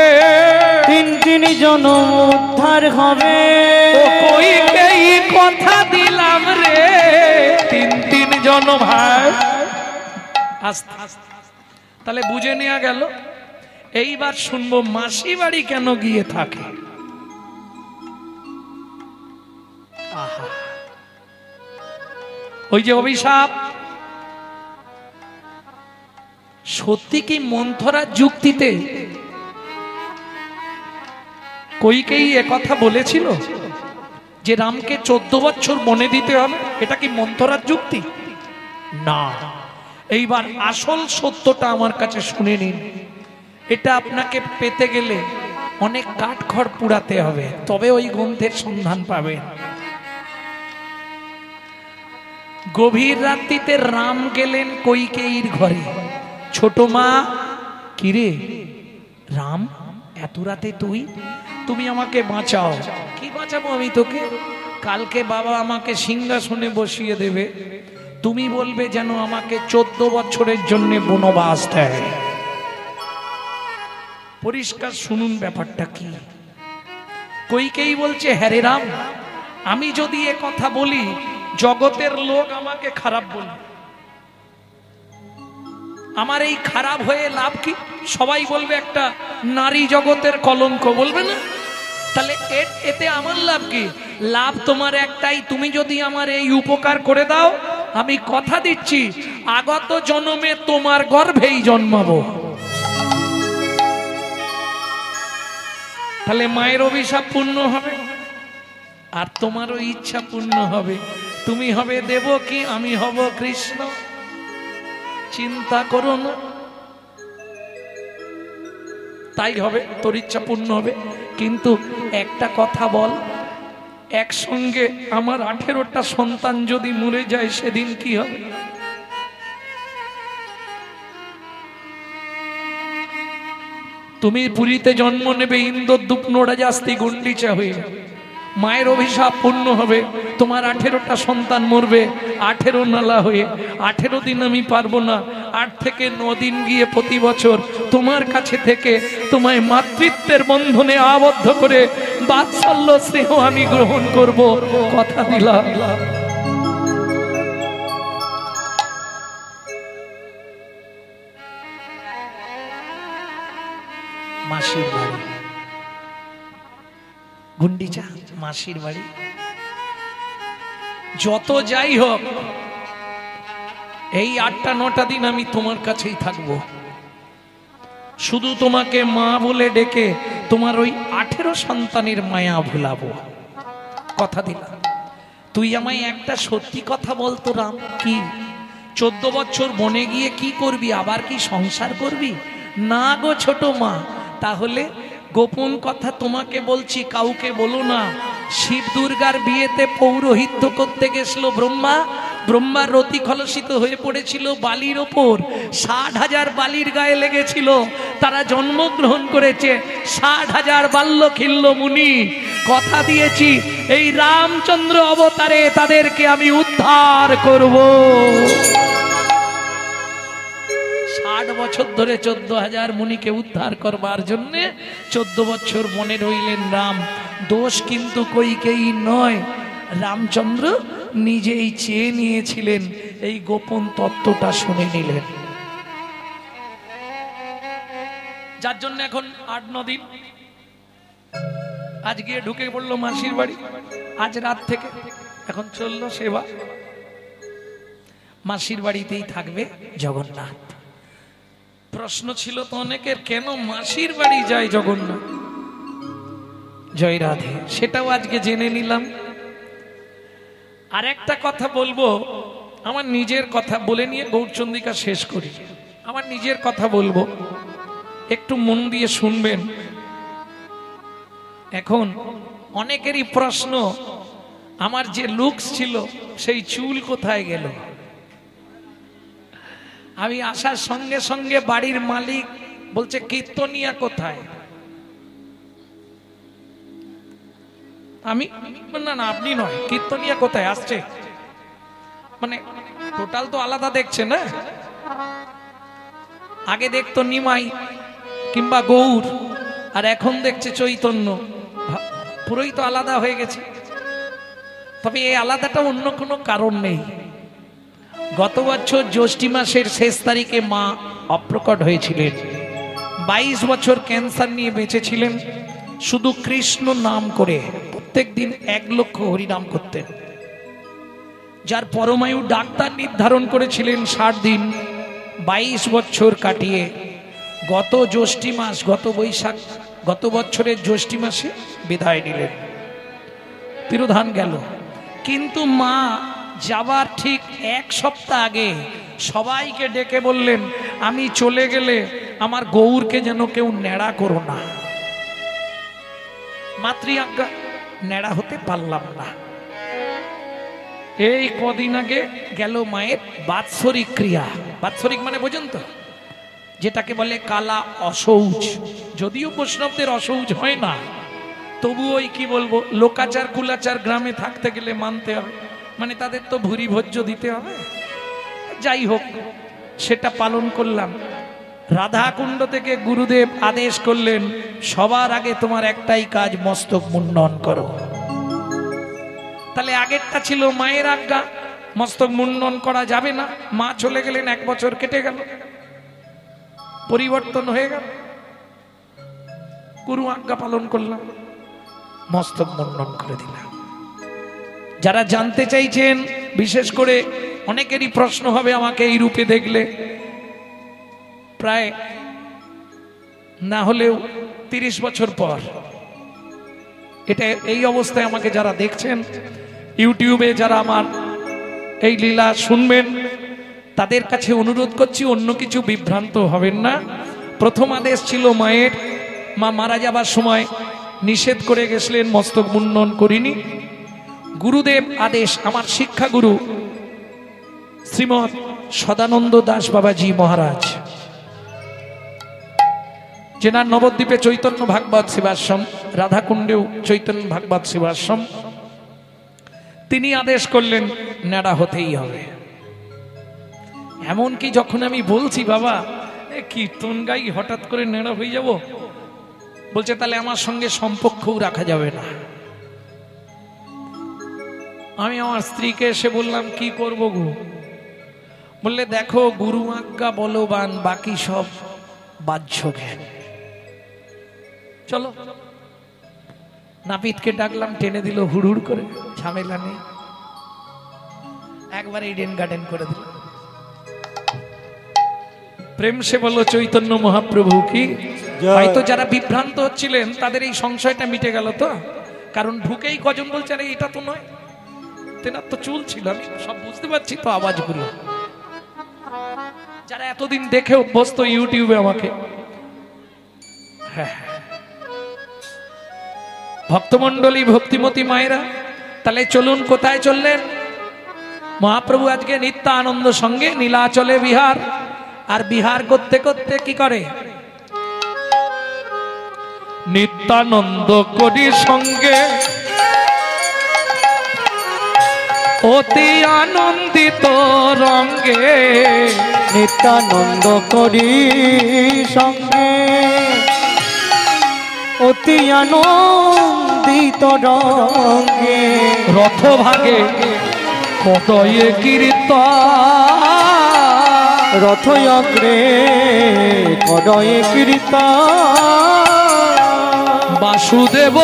3 জনম উদ্ধার হবে। ও কইকেই কথা দিলাম রে, 3 জনম। ভাই আস্তে আস্তে তাহলে বুঝে নেওয়া গেল। এইবার শুনবো মাসি বাড়ি কেন গিয়ে থাকে। আহা, ওই যে অভিশাপ, সত্যি কি মন্থরার যুক্তিতে কইকেই একথা বলেছিল যে রামকে 14 বছর বনে দিতে হবে? এটা কি মন্থরার যুক্তি? না। এইবার আসল সত্যটা আমার কাছে শুনে নিন। এটা আপনাকে পেতে গেলে অনেক কাঠখড় পুড়াতে হবে, তবে ওই গ্রন্থের সন্ধান পাবেন। গভীর রাত্রিতে রাম গেলেন কইকেয়ীর ঘরে। ছোট মা, কিরে রাম, এত রাতে তুমি আমাকে বাঁচাও। কি বাঁচাবো আমি তোকে? কালকে বাবা আমাকে সিংহাসনে বসিয়ে দেবে, তুমি বলবে যেন আমাকে 14 বছরের জন্য বনবাস দেয়। পরিষ্কার শুনুন ব্যাপারটা কি। কইকেয়ী বলছে, হ্যাঁ রে রাম, আমি যদি এ কথা বলি জগতের লোক আমাকে খারাপ বলবে, আমার এই খারাপ হয়ে লাভ কি? সবাই বলবে একটা নারী জগতের কলঙ্ক, বলবে না? তাহলে এতে আমার লাভ কি? লাভ তোমার একটাই, তুমি যদি আমার এই উপকার করে দাও, আমি কথা দিচ্ছি আগত জন্মে তোমার গর্ভেই জন্মাবো। তাহলে মায়ের অভিশাপ পূর্ণ হবে আর তোমারও ইচ্ছা পূর্ণ হবে। তুমি হবে দেবকী, আমি হব কৃষ্ণ। চিন্তা করো না, তাই হবে, তোর ইচ্ছা পূর্ণ হবে। কিন্তু একটা কথা বল, একসঙ্গে আমার 18টা সন্তান যদি মরে যায় সেদিন কি হবে? তুমি পুরীতে জন্ম নেবে ইন্দ্রদ্যুপ নরাজাস্তি গুন্ডিচা হয়ে, মায়ের অভিশাপ পূর্ণ হবে, তোমার 18টা সন্তান মরবে 18 নালা হয়ে। 18 দিন আমি পারবো না, 8 থেকে 9 দিন গিয়ে প্রতি বছর তোমার কাছে থেকে তোমায় মাতৃত্বের বন্ধনে আবদ্ধ করে বাৎসল্য স্নেহ আমি গ্রহণ করব, কথা দিলাম। মাসির বাড়ি গুন্ডিচা, মাসির বাড়ি। যত যাই হোক এই 8টা-9টা দিন আমি তোমার কাছেই থাকবো, শুধু তোমাকে মা বলে ডেকে তোমার ওই 18 সন্তানের মায়া ভুলাবো, কথা দিলাম। তুই আমায় একটা সত্যি কথা বলতো রাম, কি 14 বছর বনে গিয়ে কি করবি, আবার কি সংসার করবি? না গো ছোট মা, তাহলে গোপন কথা তোমাকে বলছি, কাউকে বলো না। শিব দুর্গার বিয়েতে পৌরোহিত্য করতে গেছিল ব্রহ্মা, ব্রহ্মার রতি কলসিত হয়ে পড়েছিল বালির ওপর, 60,000 বালির গায়ে লেগেছিল, তারা জন্মগ্রহণ করেছে। 60,000 বাল্যখিল্য মুনি, কথা দিয়েছি এই রামচন্দ্র অবতারে তাদেরকে আমি উদ্ধার করব। 60 বছর ধরে 14,000 মুনিকে উদ্ধার করবার জন্য 14 বছর বনে রইলেন রাম। দোষ কিন্তু কইকেই নয়, রামচন্দ্র নিজেই চেয়ে নিয়েছিলেন, এই গোপন তত্ত্বটা শুনে নিলেন, যার জন্য এখন 8-9 দিন আজ গিয়ে ঢুকে পড়লো মাসির বাড়ি, আজ রাত থেকে এখন চললো সেবা। মাসির বাড়িতেই থাকবে জগন্নাথ। প্রশ্ন ছিল তো অনেকের, কেন মাসির বাড়ি যায় জগন্নাথ? জয় রাধে, সেটাও আজকে জেনে নিলাম। আর একটা কথা বলবো, আমার নিজের কথা বলে নিয়ে গৌরচন্দ্রিকা শেষ করি। আমার নিজের কথা বলবো, একটু মন দিয়ে শুনবেন। এখন অনেকেরই প্রশ্ন, আমার যে লুকস ছিল সেই চুল কোথায় গেল? আমি আসার সঙ্গে সঙ্গে বাড়ির মালিক বলছে কীর্তনিয়া কোথায়? আমি না না আপনি নয়, কীর্তনিয়া কোথায় আসছে? মানে টোটাল তো আলাদা দেখছে না। আগে দেখতো নিমাই কিংবা গৌর, আর এখন দেখছে চৈতন্য, পুরোই তো আলাদা হয়ে গেছে। তবে এই আলাদাটা অন্য কোনো কারণ নেই। গত বছর জ্যৈষ্ঠ মাসের শেষ তারিখে মা অপ্রকট হয়েছিলেন। 22 বছর ক্যান্সার নিয়ে বেঁচেছিলেন, শুধু কৃষ্ণ নাম করে প্রত্যেক দিন 1 লক্ষ হরিনাম করতেন। যার পরমায়ু ডাক্তার নির্ধারণ করেছিলেন 60 দিন। 22 বছর কাটিয়ে গত জ্যৈষ্ঠ মাস, গত বৈশাখ, গত বছরের জ্যৈষ্ঠ মাসে বিদায় নিলেন, তিরোধান গেল। কিন্তু মা যাবার ঠিক 1 সপ্তাহ আগে সবাইকে ডেকে বললেন, আমি চলে গেলে আমার গৌরকে যেন কেউ নেড়া করো না। মাতৃ আজ্ঞা, নেড়া হতে পারলাম না। এই কদিন আগে গেল মায়ের বাৎসরিক ক্রিয়া। বাৎসরিক মানে বোঝেন তো, যেটাকে বলে কালা অশৌচ। যদিও বৈষ্ণবদের অশৌচ হয় না, তবু ওই কি বলবো, লোকাচার কুলাচার গ্রামে থাকতে গেলে মানতে হবে, মানে তাদের তো ভুরি ভোজ্য দিতে হবে। যাই হোক, সেটা পালন করলাম। রাধাকুণ্ড থেকে গুরুদেব আদেশ করলেন, সবার আগে তোমার একটাই কাজ, মস্তক মুন্ডন করো। তাহলে আগেরটা ছিল মায়ের আজ্ঞা, মস্তক মুন্ডন করা যাবে না। মা চলে গেলেন, 1 বছর কেটে গেল, পরিবর্তন হয়ে গেল। গুরু আজ্ঞা পালন করলাম, মস্তক মুন্ডন করে দিলাম। যারা জানতে চাইছেন, বিশেষ করে অনেকেরই প্রশ্ন হবে আমাকে এই রূপে দেখলে, প্রায় না হলেও 30 বছর পর, এটা এই অবস্থায় আমাকে যারা দেখছেন ইউটিউবে, যারা আমার এই লীলা শুনবেন, তাদের কাছে অনুরোধ করছি, অন্য কিছু বিভ্রান্ত হবেন না। প্রথম আদেশ ছিল মায়ের, মা মারা যাবার সময় নিষেধ করে গেছিলেন, মস্তক মুন্ডন করিনি। গুরুদেব আদেশ, আমার শিক্ষাগুরু শ্রীমৎ সদানন্দ দাস বাবাজি মহারাজ, যেনার নবদ্বীপে চৈতন্য ভাগবত সেবাশ্রম, রাধাকুণ্ডেও চৈতন্য ভাগবত সেবাশ্রম, তিনি আদেশ করলেন নেড়া হতেই হবে। এমনকি যখন আমি বলছি, বাবা কীর্তন গাই হঠাৎ করে নেড়া হয়ে যাব, বলছে তাহলে আমার সঙ্গে সম্পর্কও রাখা যাবে না। আমি আমার স্ত্রীকে এসে বললাম, কি করবো গো? বললে, দেখো গুরু আজ্ঞা বলবান, বাকি সব বাহ্য জ্ঞান। চলো, নাপিতকে ডাকলাম, টেনে দিল হুড় করে, ঝামেলা নেই, একবার ইডেন গার্ডেন করে দিল। প্রেম সে বলো চৈতন্য মহাপ্রভু কি। হয়তো যারা বিভ্রান্ত হচ্ছিলেন তাদের এই সংশয়টা মিটে গেল তো, কারণ ঢুকেই কজন বলছে আরে এটা তো নয়, তেনার তো চুল ছিল, আমি সব বুঝতে পারছি তো আওয়াজগুলো। যারা এতদিন দেখে অভ্যস্ত ইউটিউবে আমাকে, হ্যাঁ ভক্তমন্ডলী ভক্তিমতী মায়েরা, তাহলে চলুন কোথায় চললেন? মহাপ্রভু আজকে নিত্য আনন্দ সঙ্গে নীলাচলে বিহার, আর বিহার করতে করতে কি করে? নিত্যানন্দ করি সঙ্গে অতি আনন্দিত রঙ্গে, নিত্যানন্দ করি সঙ্গে অতি আনন্দিত রঙ্গে, রথ ভাগে কতয়ে কীর্তন, রথ অগ্রে কদয়ে কীর্তন, বাসুদেব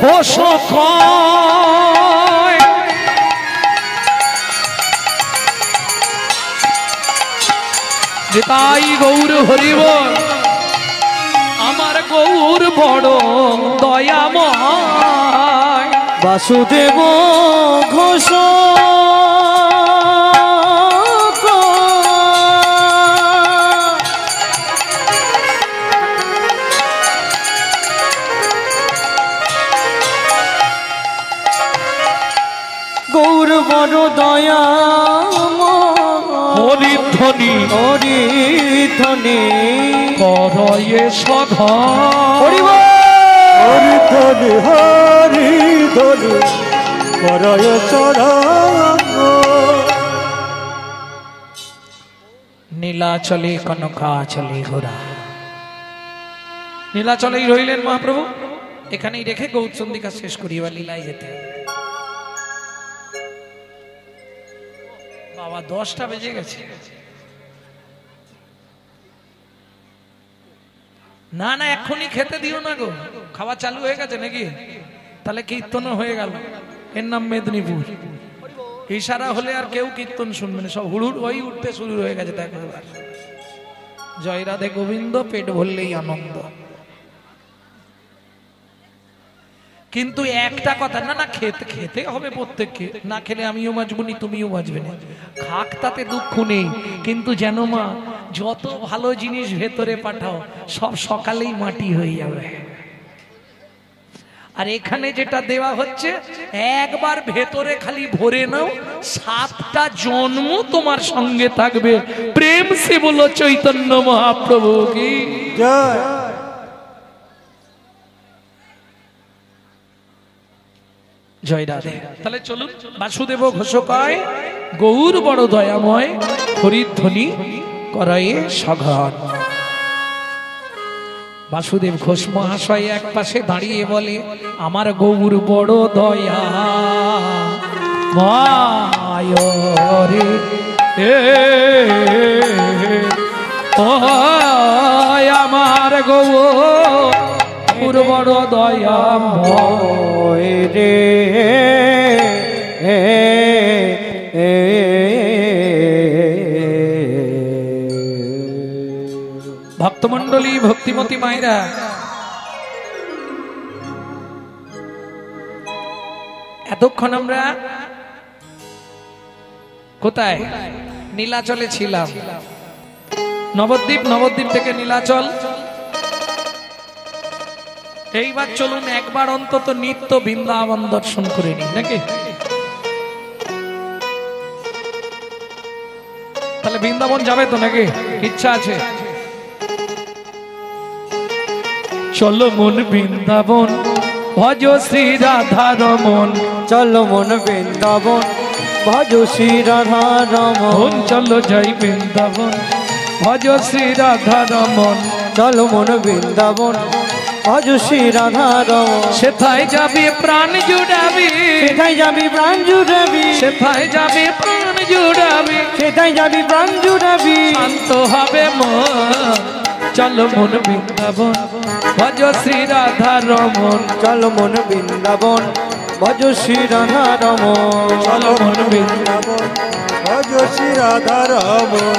ঘোষ কয় যে তাই গৌর হরিব, আমার গৌর বড় দয়াময়। বাসুদেব ঘোষ গৌর বড় দয়াময়, হরিধ্বনি হরিধ্বনি করয়ে সধা, হরিধ্বনি হরিধ্বনি করয় সদা। নীলাচলে কনকাচলে ঘোরা, নীলাচলেই রইলেন মহাপ্রভু, এখানেই রেখে গৌরচন্দিকা শেষ করি, এবার লীলায় যেতে। বাবা 10টা বেজে গেছে। না না এক্ষুনি খেতে দিও না গো, খাওয়া চালু হয়ে গেছে নাকি? তাহলে কীর্তনও হয়ে গেল, এর নাম মেদিনীপুর। ইশারা হলে আর কেউ কীর্তন শুনবে না, সব হুড়ুড় ওই উঠতে শুরু হয়ে গেছে। দেখো এবার জয় রাধে গোবিন্দ, পেট ভরলেই আনন্দ। কিন্তু একটা কথা, না না খেতে খেতে হবে প্রত্যেককে, না খেলে আমিও বাঁচবো নি তুমিও বাঁচবে না, খাক তাতে দুঃখ নেই, কিন্তু যেন মা যত ভালো জিনিস ভেতরে পাঠাও সব সকালেই মাটি হয়ে যাবে। আর এখানে যেটা দেওয়া হচ্ছে, একবার ভেতরে খালি ভরে নাও, 7টা জন্ম তোমার সঙ্গে থাকবে। প্রেম সে বলো চৈতন্য মহাপ্রভু কি জয়। জয় রাধে। তাহলে চলুন, বাসুদেব ঘোষ কয় গৌর বড় দয়াময়, হরিধ্বনি করয়ে সঘন। বাসুদেব ঘোষ মহাশয় এক পাশে দাঁড়িয়ে বলে, আমার গৌর বড় দয়া মায় রে, আমার গৌর বড় দয়া ময় রে, ভক্তমন্ডলী ভক্তিমতী মায়েরা, এতক্ষণ আমরা কোথায়? নীলাচলে ছিলাম, নবদ্বীপ, নবদ্বীপ থেকে নীলাচল। এইবার চলুন একবার অন্তত নিত্য বৃন্দাবন দর্শন করে নিই নাকি? তাহলে বৃন্দাবন যাবে তো নাকি? ইচ্ছা আছে? চলো মন বৃন্দাবন ভজ শ্রী রাধা রমন, চলো মন বৃন্দাবন ভজ শ্রী রাধা রমন, চলো যাই বৃন্দাবন ভজ শ্রী রাধা রমন, চলো মন বৃন্দাবন ভজ শ্রী রাধা রমন। সেথায় যাবে প্রাণ জুড়াবি, সেথায় যাবি প্রাণ জুড়াবি, সেথায় যাবে প্রাণ জুড়াবি, সেথায় যাবি প্রাণ জুড়াবি, শান্ত হবে মন। চলো মন বৃন্দাবন ভজ শ্রী রাধা রমন, চলো মন বৃন্দাবন ভজ শ্রী রাধা রমন, চলো মন বৃন্দাবন ভজ শ্রী রাধা রমন।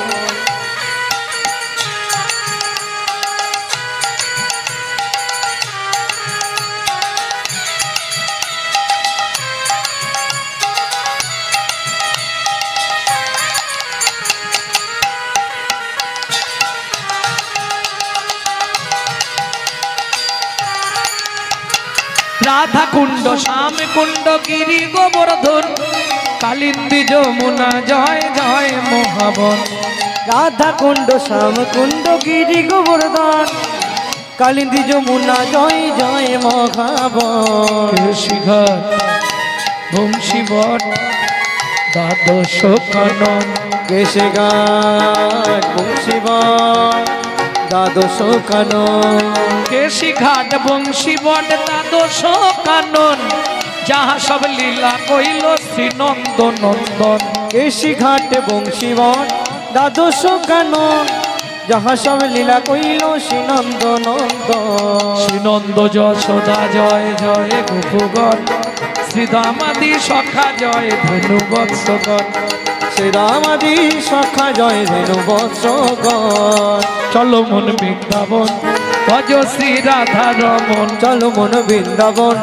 রাধা কুণ্ড শ্যাম কুণ্ড গিরি গোবর্ধন কালিন্দী যমুনা জয় জয় মহাবন। রাধা কুণ্ড শ্যাম কুণ্ড গিরি গোবর্ধন কালিন্দী যমুনা জয় জয় মহাবন। শিঘাট বংশীবট দ্বাদশ কানন কেশঘাট বংশীবট দ্বাদশ কানন। কেশিঘাট বংশীবট দ্বাদশ কানন যাহা সব লীলা কইল শ্রীনন্দ নন্দন। কেশঘাট বংশীবট দ্বাদশ কানন যাহা সব লীলা কইল শ্রীনন্দ নন্দন। শ্রীনন্দ যশোদা জয় জয় গোপগণ শ্রীদামাদি সখা জয় ধনু বৎসগণ। শ্রীরামাদি সখা জয় ধেনু বৎসগণ। চলো মন বৃন্দাবন ভজ শ্রী রাধা রমন। চলো মন বৃন্দাবন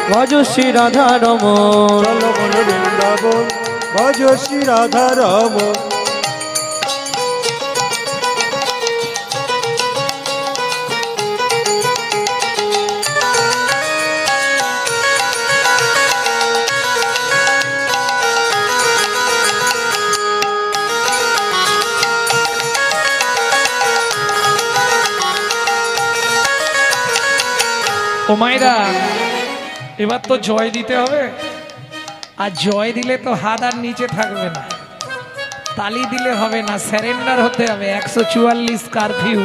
ভজ শ্রী রাধা রমন। চলো মন বৃন্দাবন ভজ শ্রী রাধা রমন। ও মায়েরা এবার তো জয় দিতে হবে, আর জয় দিলে তো হাত আর নিচে থাকবে না, তালি দিলে হবে না, স্যারেন্ডার হতে হবে। 144 কারফিউ।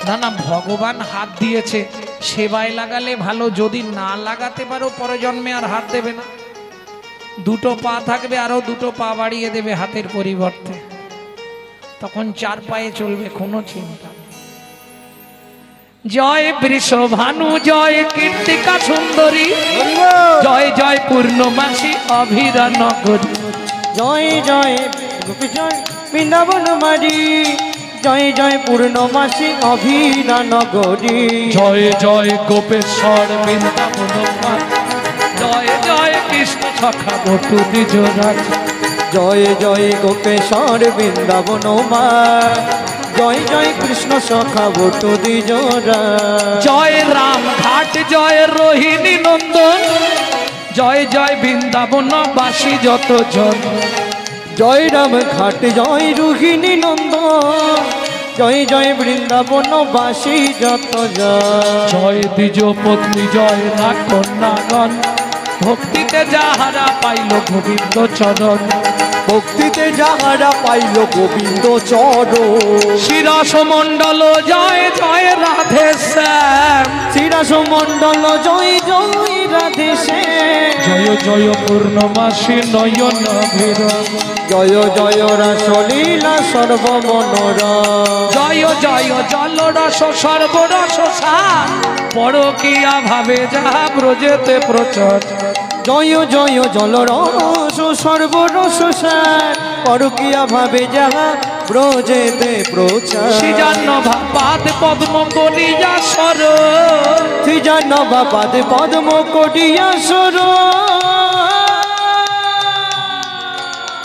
না না, ভগবান হাত দিয়েছে, সেবায় লাগালে ভালো, যদি না লাগাতে পারো পরে জন্মে আর হাত দেবে না। দুটো পা থাকবে, আরো দুটো পা বাড়িয়ে দেবে হাতের পরিবর্তে, তখন 4 পায়ে চলবে, কোনো চিন্তা। জয় বৃষভানু জয় কীর্তিকা সুন্দরী জয় জয় পূর্ণমাসী অভিরা নগরী। জয় জয় গোপী জয় বৃন্দাবন মারি জয় জয় পূর্ণমাসী অভিরা নগরী। জয় জয় গোপেশ্বর বৃন্দাবন জয় জয় কৃষ্ণ সখা বটু দ্বিজরাজ। জয় জয় গোপেশ্বর বৃন্দাবন মা জয় জয় কৃষ্ণ সখা বটু দ্বিজরাজ। জয় রাম ঘাট জয় রোহিণী নন্দন জয় জয় বৃন্দাবন বাসী যত জন। জয় রাম ঘাট জয় রোহিণী নন্দন জয় জয় বৃন্দাবন বাসী যত জন। জয় দ্বিজ পত্নী জয় না কন্যাগণ ভক্তিতে যাহারা পাইল গোবিন্দ চরণ। ভক্তিতে যাহারা পাইল গোবিন্দ চরণ। শিরস মণ্ডল জয় জয় রাধে শ্যাম। শিরাস মণ্ডল জয় জয় রাধে শ্যাম। জয় জয় পূর্ণমাসী নয়ন বিরম। জয় জয় রাসলীলা সর্বমনোরম। জয় জয় জলরস সর্বরস সার পরকীয়া ভাবে যাহা ব্রজেতে প্রচার। জয় জয় জলরস সর্বরস সার পরকীয়া ভাবে যাহা ব্রজেতে প্রচার। শ্রীজাহ্নবা পাদ পদ্ম করিয়া সর। শ্রীজাহ্নবা পাদে পদ্ম করিয়া সর।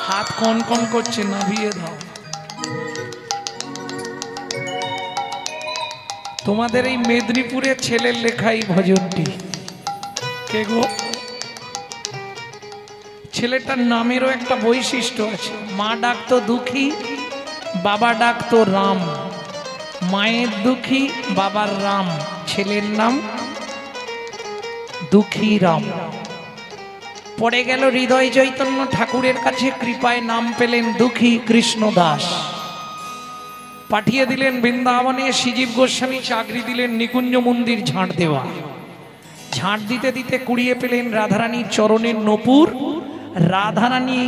হাত কোন কোন করছে, নাভিয়ে দাও। তোমাদের এই মেদিনীপুরের ছেলের লেখা এই ভজনটি কে গো? ছেলেটার নামেরও একটা বৈশিষ্ট্য আছে। মা ডাকতো দুঃখী, বাবা ডাকতো রাম। মায়ের দুঃখী, বাবার রাম, ছেলের নাম দুঃখী রাম। পড়ে গেল হৃদয় চৈতন্য ঠাকুরের কাছে, কৃপায় নাম পেলেন দুঃখী কৃষ্ণ দাস। পাঠিয়ে দিলেন বৃন্দাবনে। শ্রীজীব গোস্বামী চাকরি দিলেন নিকুঞ্জ মন্দির ঝাঁট দেওয়া। ঝাঁট দিতে দিতে কুড়িয়ে পেলেন রাধারানীর চরণের নূপুর। রাধারানী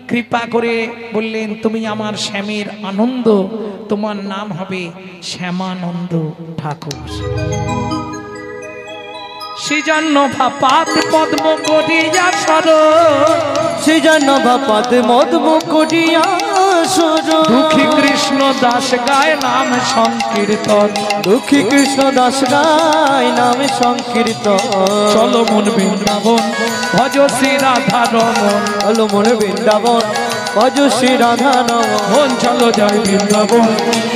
কৃপা করে বললেন, তুমি আমার শ্যামের আনন্দ, তোমার নাম হবে শ্যামানন্দ ঠাকুর। শ্রীজাহ্নবা পাদ পদ্ম করিয়া সর। শ্রীজাহ্নবা পাদ পদ্ম করিয়া সর। দুঃখী কৃষ্ণ দাস গায় নাম সংকীর্তন। দুঃখী কৃষ্ণ দাস গায় নাম সংকীর্তন। চলো মন বৃন্দাবন ভজ শ্রী রাধা রমন। চলো মন বৃন্দাবন ভজ শ্রী রাধা রম মন চলো যাই বৃন্দাবন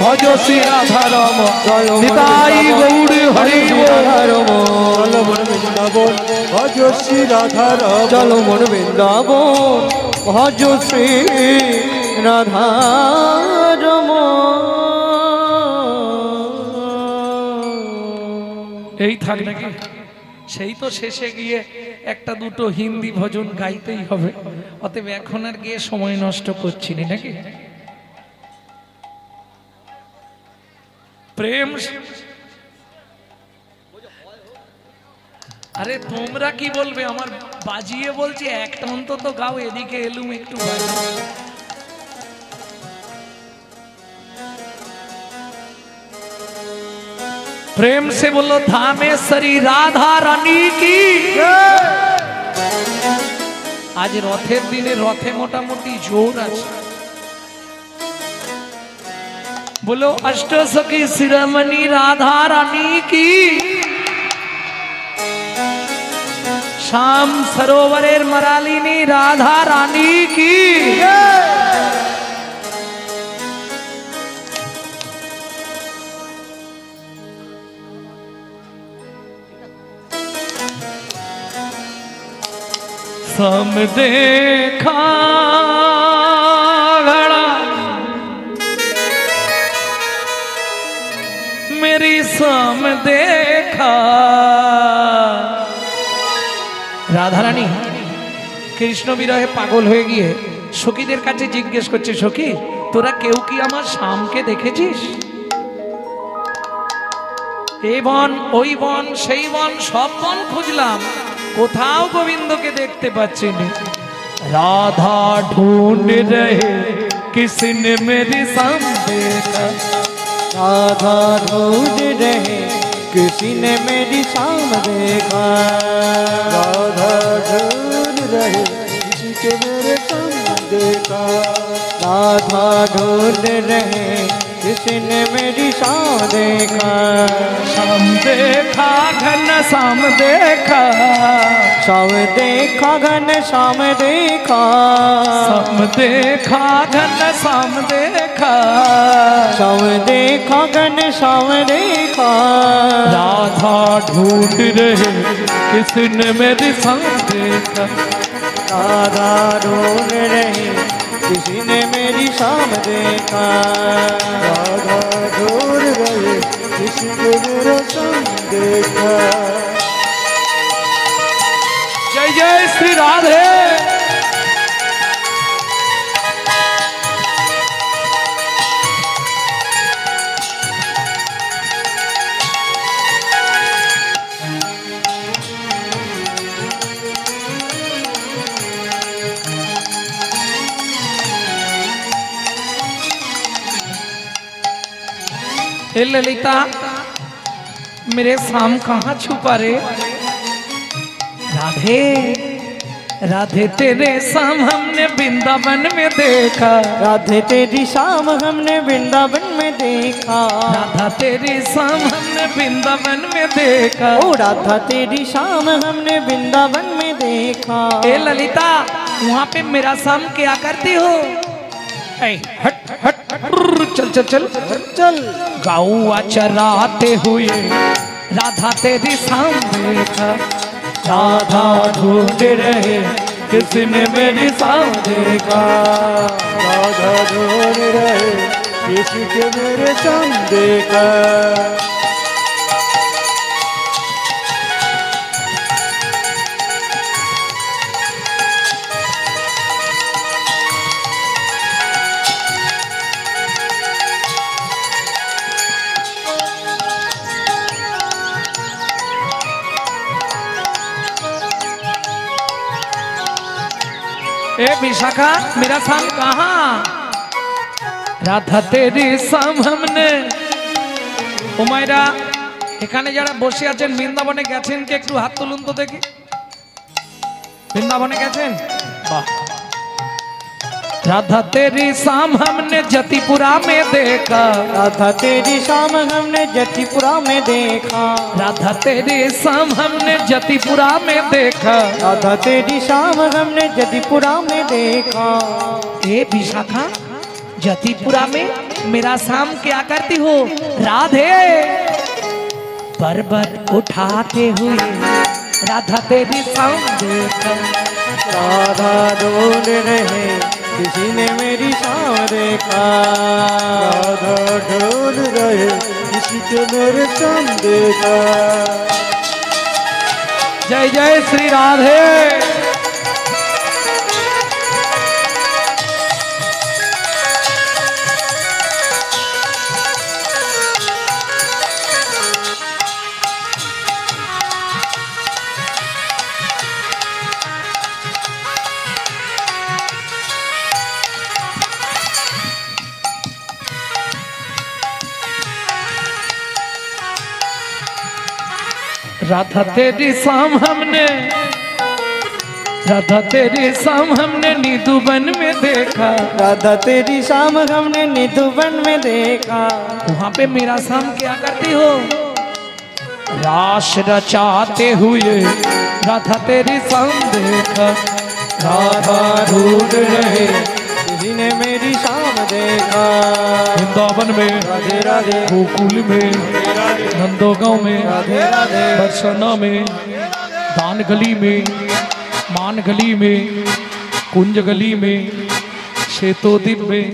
ভজ শ্রী রাধা রম চলো নিতাই গৌর হরি রাধা রম চলো মন বৃন্দাবন ভজ শ্রী রাধা রম চলো মন বৃন্দাবন ভজ শ্রী রাধা রম। এই থাক নাকি সেই তো শেষে গিয়ে একটা দুটো হিন্দি ভজন গাইতেই হবে, অতএব এখন আর গিয়ে সময় নষ্ট করছি না নাকি। প্রেম আরে তোমরা কি বলবে, আমার বাজিয়ে বলছি একটা অন্তত গাও, এদিকে এলুম একটু বাজিয়ে। प्रेम से बोलो धामेश्वरी राधा रानी की। आज रथेर दिने रथे मोटामुटी जोर আছে, बोलो अष्ट सखी शिरोमणि राधा रानी की। श्याम सरोवरेर मरालिनी राधा रानी की। सम देखा घड़ा मेरी सम देखा। রাধা রানী কৃষ্ণ বিরহে পাগল হয়ে গিয়ে সখীদের কাছে জিজ্ঞেস করছে, সখী তোরা কেউ কি আমার শ্যামকে দেখেছিস? এই বন ওই বন সেই বন সব বন খুঁজলাম, কোথাও গোবিন্দকে দেখতে পাচ্ছি না। রাধা ढूंढ रहे किसने मेरी शाम देखा। राधा ढूंढ रहे किसी ने मेरी शाम देखा। राधा ढूंढ रहे किसी के मेरे शाम देखा। राधा ढूंढ रहे किसी ने मेरी शाम देखा। शाम देखा घन शाम देखा। शाम देखा घन शाम देखा। शाम देखा घन शाम देखा। शाम देखा घन शाम देखा। राधा ढूंढ रहे किसने मेरी शाम देखा। राधा ढूंढ रहे किसी ने मेरी शाम देखा। राधा ढूंढ रहे किसी के मेरा शाम देखा। जय जय श्री राधे। हे ललिता मेरे शाम कहाँ छुपा रे। राधे राधे तेरे शाम हमने वृंदावन में देखा। राधे तेरी शाम हमने वृंदावन में देखा। राधा तेरी शाम हमने वृंदावन में देखा। ओ राधा तेरी शाम हमने वृंदावन में देखा। हे ललिता वहाँ पे मेरा शाम क्या करती हो। ऐ हट हट चल चल चल चल गौआ चराते हुए राधा तेरी शाम देखा। राधा ढूंढ रहे किसने मेरी शाम देखा। राधा ढूंढ रहे किसी के मेरे शाम देखा। ए विशाखा मेरा शाम कहाँ। राधा तेरी शाम हमने। उमायरा এখানে যারা বসে আছেন বৃন্দাবনে গেছেন কি একটু হাত তুলুন তো দেখি। বৃন্দাবনে গেছেন? বাহ। राधा तेरी शाम हमने जतिपुरा में देखा, राधा तेरी शाम हमने जतिपुरा में देखा, राधा तेरी शाम हमने जतिपुरा में देखा, राधा तेरी शाम हमने जतिपुरा में देखा। ए विशाखा, जतिपुरा में मेरा शाम क्या करती हो? राधे पर्वत उठाते हुए राधा तेरी शाम देखा, राधा डोल रहे किसी ने मेरी शाम देखा, राधा ढोल रहे किसी के मेरे शाम देखा। जय जय श्री राधे। राधा तेरी शाम हमने, राधा तेरी शाम हमने निधुवन में देखा, राधा तेरी शाम हमने निधुवन में देखा। वहाँ पे मेरा शाम क्या करती हो? रास रचाते हुए राधा तेरी शाम देखा, राधा ढूंढ रहे किसी ने मेरी शाम देखा, वृंदावन में, राधे राधे गोकुल में, नंदोगांव में, राधे राधे बरसना में, दान गली में, मान गली में, कुंज गली में, श्वेतोदीप में,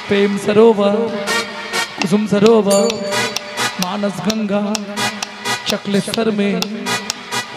प्रेम सरोवर, कुसुम सरोवर, मानस गंगा, चकलेश्वर में,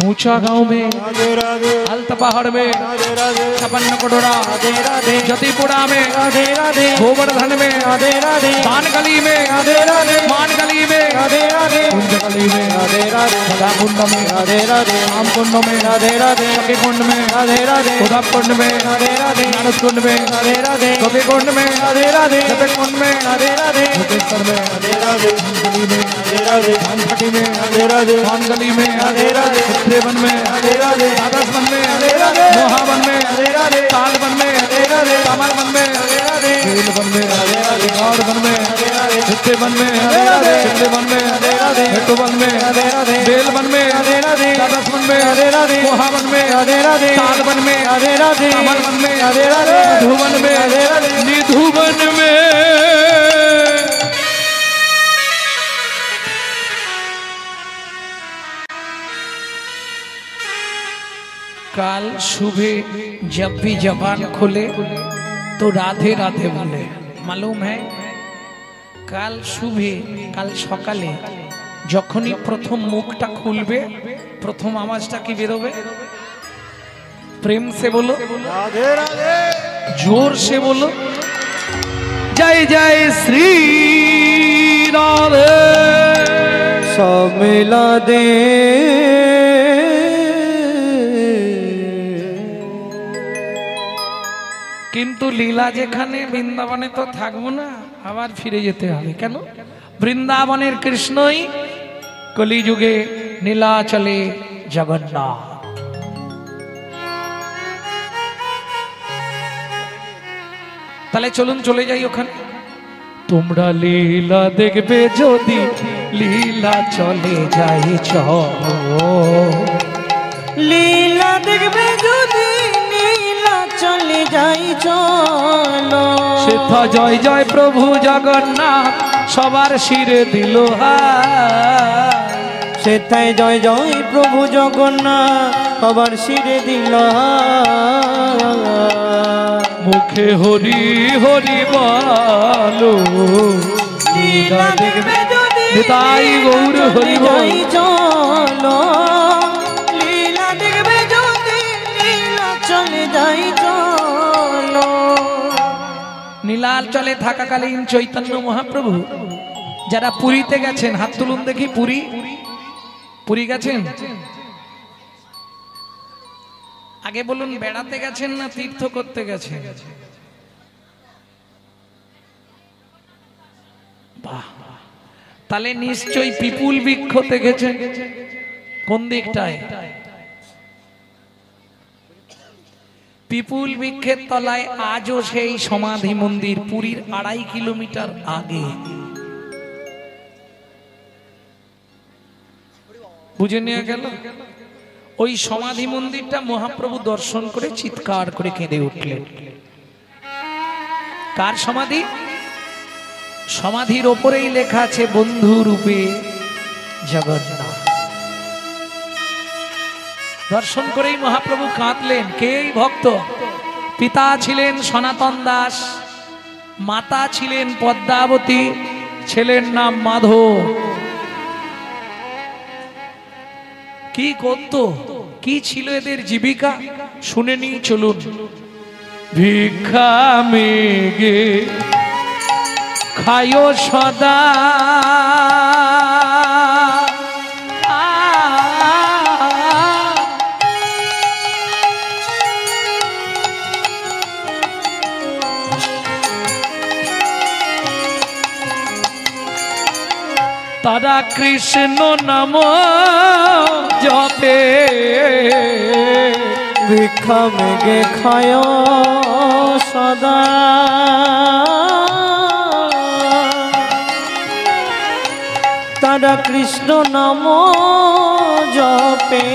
ऊंचा गांव में, राधे राधे हल्त पहाड़ में, राधे राधे छपन्न कटोरा, राधे राधे जतिपुरा में, राधे राधे गोवर्धन में, राधे राधे दान गली में, राधे राधे मान गली में, राधे राधे कुंज गली में, राधे राधे सदा कुंड में, राधे राधे राम कुंड में, राधे राधे सखी कुंड में, राधे राधे उद्धव कुंड में, राधे राधे मानस कुंड में, राधे राधे कवि कुंड में, राधे राधे जपे कुंड में, राधे राधे मुकेश्वर में, राधे राधे गली में, राधे राधे धानखटी में, राधे राधे मान गली में, राधे राधे उत्तरेवन में, राधे राधे आदर्श वन में, राधे राधे मोहावन में, राधे राधे ताल वन में, राधे राधे कमल वन में, राधे राधे बेल वन में, गौर वन में, राधे राधे हित्ते वन में, राधे चिल्ले वन में, राधे राधे हेटू वन में, राधे राधे बेल वन में, राधे राधे आदर्श वन में, राधे राधे मोहावन में, राधे राधे ताल वन में, राधे राधे कमल वन में, राधे राधे मधुवन में, राधे राधे निधुवन में। काल सुबह जब भी जबान खुले तो राधे राधे बोले। मालूम है काल सुबह काल सकाले যখনই প্রথম মুখটা খুলবে প্রথম আওয়াজটা কি বেরোবে? প্রেম से बोलो, राधे राधे जोर से बोलो, जय जय श्री राधे। सब मिला दे কিন্তু লীলা যেখানে বৃন্দাবনে তো থাকবো না, আবার ফিরে যেতে হবে। কেন? বৃন্দাবনের কৃষ্ণই কলিযুগে নীলাচলে জগন্নাথ। তাহলে চলুন চলে যাই ওখানে। তোমরা লীলা দেখবে যদি লীলা চলে যাই চলো, লীলা দেখবে যদি নীলা চলে যাই চলো, সেথা জয় জয় প্রভু জগন্নাথ সবার শিরে দিল হাত। সেথায় জয় জয় প্রভু জগন্নাথ সবার শিরে দিল হাত। মুখে হরি হরি বলো, লীলা দেখবে যদি নিতাই গৌর হরি যাই বল। চলো, লীলা দেখবে যদি লীলা চলে যাই চলো। নীলাচলে থাকাকালীন চৈতন্য মহাপ্রভু যারা পুরীতে গেছেন হাত তুলুন দেখি। পুরী পুরী গেছেন? আগে বলুন বেড়াতে গেছেন না তীর্থ করতে গেছেন? বাহ, তাহলে নিশ্চয়ই পিপুল বৃক্ষ দেখেছেন। কোন দিকটায়? পিপুল বৃক্ষের তলায় আজও সেই সমাধি মন্দির, পুরীর 2.5 কিলোমিটার আগে। বুঝে নিয়ে গেল। ওই সমাধি মন্দিরটা মহাপ্রভু দর্শন করে চিৎকার করে কেঁদে উঠলেন। কার সমাধি? সমাধির ওপরেই লেখা আছে বন্ধু রূপে জগন্নাথ। দর্শন করেই মহাপ্রভু কাঁদলেন। কে এই ভক্ত? পিতা ছিলেন সনাতন দাস, মাতা ছিলেন পদ্মাবতী, ছেলের নাম মাধব। কি করত, কি ছিল এদের জীবিকা শুনে নি চলুন। ভিক্ষা মেগে খায়ো সদা, তারা কৃষ্ণ নাম জপে, ভিক্ষা মেগে খায় সদা, তারা কৃষ্ণ নাম জপে।